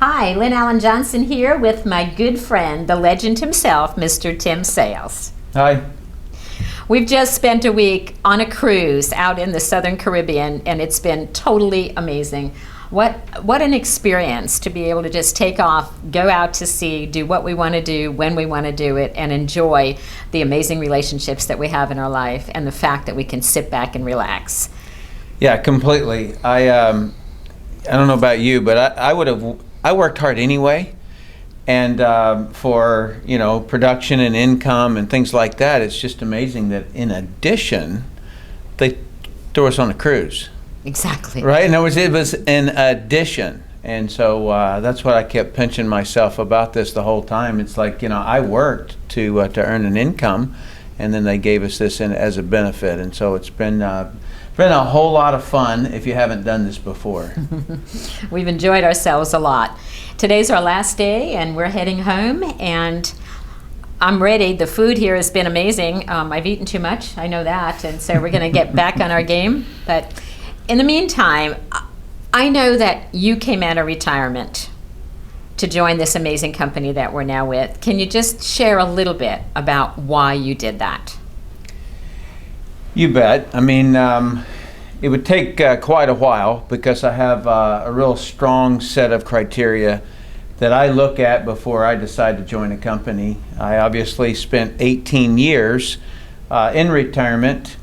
Hi, Lynn Allen Johnson here with my good friend, the legend himself, Mr. Tim Sales. Hi. We've just spent a week on a cruise out in the Southern Caribbean, and it's been totally amazing. What an experience to be able to just take off, go out to sea, do what we want to do, when we want to do it, and enjoy the amazing relationships that we have in our life and the fact that we can sit back and relax. Yeah, completely. I don't know about you, but I worked hard anyway, and for production and income and things like that, it's just amazing that in addition, they threw us on a cruise. Exactly. Right, and it was in addition, and so that's what I kept pinching myself about this the whole time. It's like I worked to earn an income, and then they gave us this as a benefit, and so it's been a whole lot of fun if you haven't done this before. We've enjoyed ourselves a lot. Today's our last day, and we're heading home, and I'm ready. The food here has been amazing. I've eaten too much, I know that, and so we're going to get back on our game. But in the meantime, I know that you came out of retirement to join this amazing company that we're now with. Can you just share a little bit about why you did that? You bet. I mean, it would take quite a while because I have a real strong set of criteria that I look at before I decide to join a company. I obviously spent 18 years in retirement,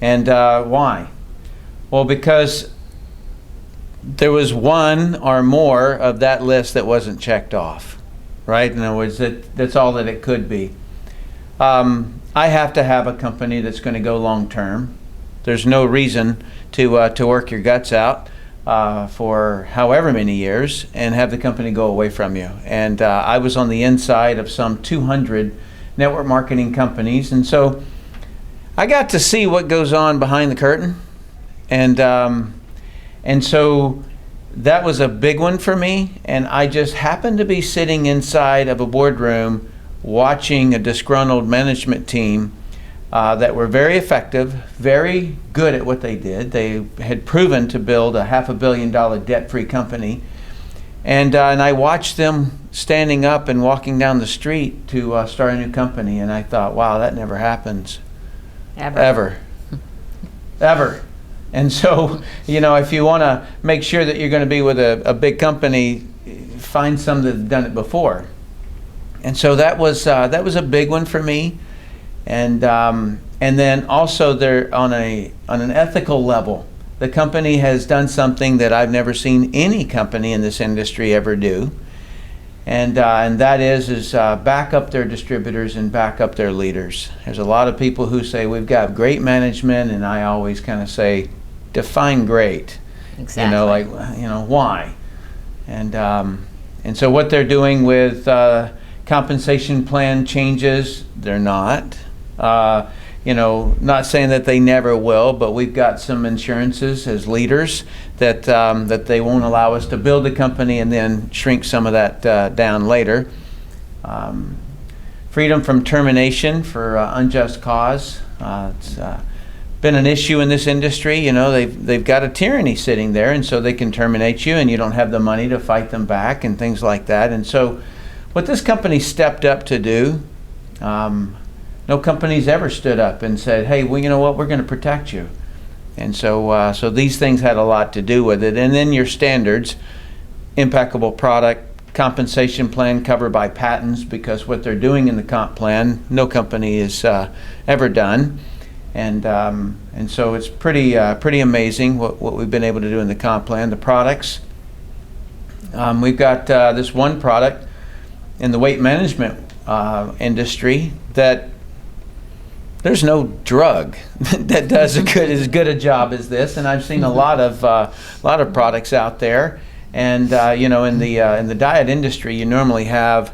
and why? Well, because there was one or more of that list that wasn't checked off, right? In other words, that's all that it could be. I have to have a company that's going to go long term. There's no reason to work your guts out for however many years and have the company go away from you. And I was on the inside of some 200 network marketing companies, and so I got to see what goes on behind the curtain. And so that was a big one for me, and I just happened to be sitting inside of a boardroom watching a disgruntled management team that were very effective, very good at what they did. They had proven to build a $500 million debt-free company, and I watched them standing up and walking down the street to start a new company, and I thought, wow, that never happens. Ever. And so, if you want to make sure that you're going to be with a big company, find some that have done it before. And so that was a big one for me. And then also there on an ethical level, the company has done something that I've never seen any company in this industry ever do. And that is back up their distributors and back up their leaders. There's a lot of people who say we've got great management, and I always kind of say, define great. Exactly. Why? And so what they're doing with compensation plan changes, they're not. Not saying that they never will, but we've got some insurances as leaders that they won't allow us to build a company and then shrink some of that down later. Freedom from termination for unjust cause. It's been an issue in this industry. They've got a tyranny sitting there, and so they can terminate you, and you don't have the money to fight them back and things like that. And so what this company stepped up to do, no company's ever stood up and said, hey, well, you know what, we're going to protect you. And so these things had a lot to do with it. And then your standards, impeccable product, compensation plan covered by patents, because what they're doing in the comp plan, no company has ever done. And so it's pretty amazing what we've been able to do in the comp plan. The products, we've got this one product in the weight management industry that there's no drug that does as good a job as this, and I've seen a lot of products out there. And in the diet industry, you normally have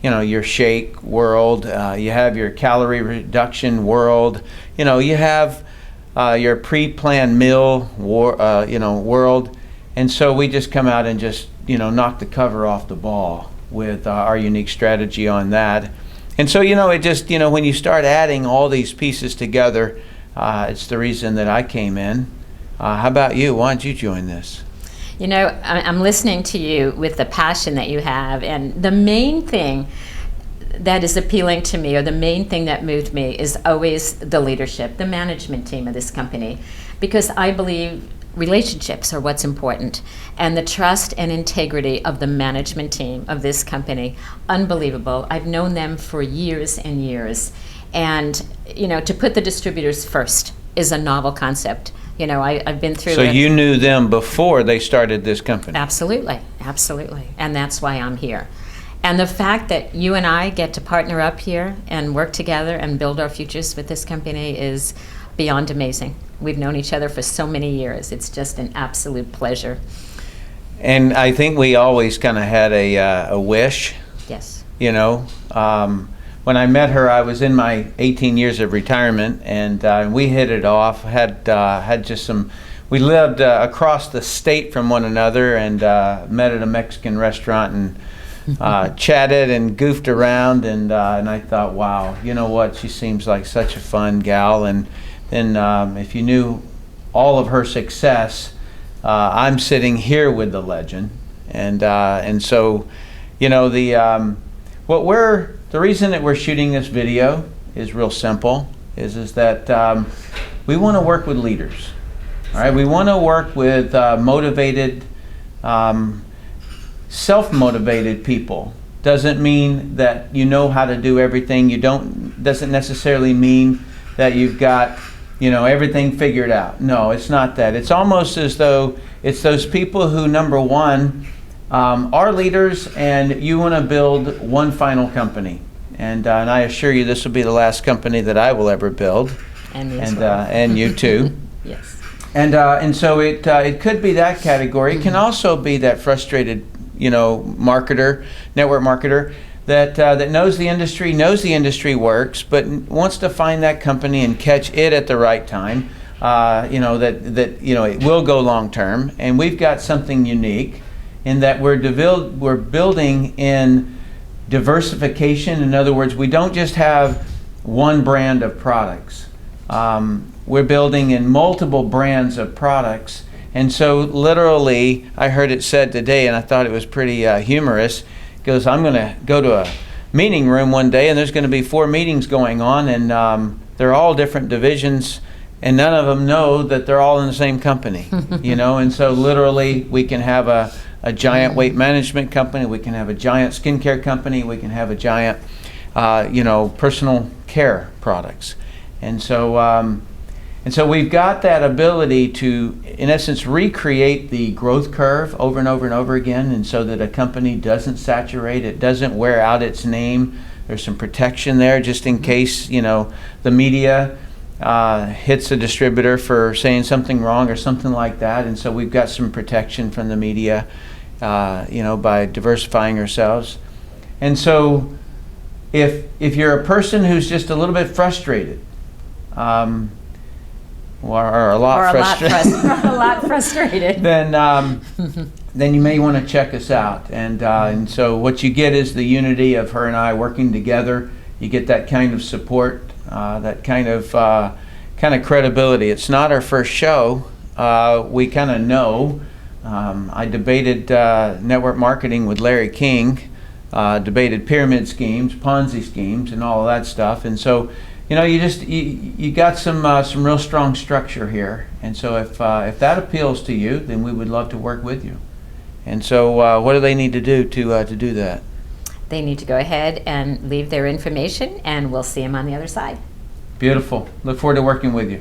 your shake world, you have your calorie reduction world, you have your pre-planned meal world, and so we just come out and just knock the cover off the ball with our unique strategy on that. And so it just when you start adding all these pieces together, it's the reason that I came in. How about you? Why did you join this? You know, I'm listening to you with the passion that you have, and the main thing that is appealing to me, or the main thing that moved me, is always the leadership, the management team of this company, because I believe relationships are what's important, and the trust and integrity of the management team of this company, unbelievable. I've known them for years and years, and you know, to put the distributors first is a novel concept. You know, I've been through So you knew them before they started this company? Absolutely, absolutely. And that's why I'm here. And the fact that you and I get to partner up here and work together and build our futures with this company is beyond amazing. We've known each other for so many years. It's just an absolute pleasure. And I think we always kind of had a wish. Yes. You know, when I met her, I was in my 18 years of retirement, and we hit it off. Had just some. We lived across the state from one another, and met at a Mexican restaurant and chatted and goofed around, and I thought, wow, you know what? She seems like such a fun gal. And then if you knew all of her success, I'm sitting here with the legend, and so, you know, the reason that we're shooting this video is real simple, is that we want to work with leaders. All right, we want to work with motivated, self-motivated people. Doesn't mean that you know how to do everything. Doesn't necessarily mean that you've got, you know, everything figured out. No, it's not that. It's almost as though it's those people who, number one, are leaders, and you want to build one final company. And I assure you, this will be the last company that I will ever build. And you too. Yes. And so it could be that category. It can also be that frustrated, you know, marketer, network marketer that knows the industry works, but wants to find that company and catch it at the right time. You know, that you know, it will go long term. And we've got something unique in that we're building in diversification. In other words, we don't just have one brand of products. We're building in multiple brands of products. And so literally, I heard it said today, and I thought it was pretty humorous. It goes, I'm going to go to a meeting room one day, and there's going to be 4 meetings going on, and they're all different divisions, and none of them know that they're all in the same company. You know, and so literally, we can have a giant weight management company, we can have a giant skincare company, we can have a giant, you know, personal care products. And so we've got that ability to, in essence, recreate the growth curve over and over and over again, and so that a company doesn't saturate, it doesn't wear out its name. There's some protection there just in case, you know, the media hits a distributor for saying something wrong or something like that. And so we've got some protection from the media, you know, by diversifying ourselves. And so if you're a person who's just a little bit frustrated, or a lot frustrated, then you may want to check us out. And so what you get is the unity of her and I working together. You get that kind of support, that kind of credibility. It's not our first show. We kind of know. I debated network marketing with Larry King, debated pyramid schemes, Ponzi schemes, and all of that stuff. And so, you know, you got some real strong structure here, and so if that appeals to you, then we would love to work with you. And so, what do they need to do to do that? They need to go ahead and leave their information, and we'll see them on the other side. Beautiful. Look forward to working with you.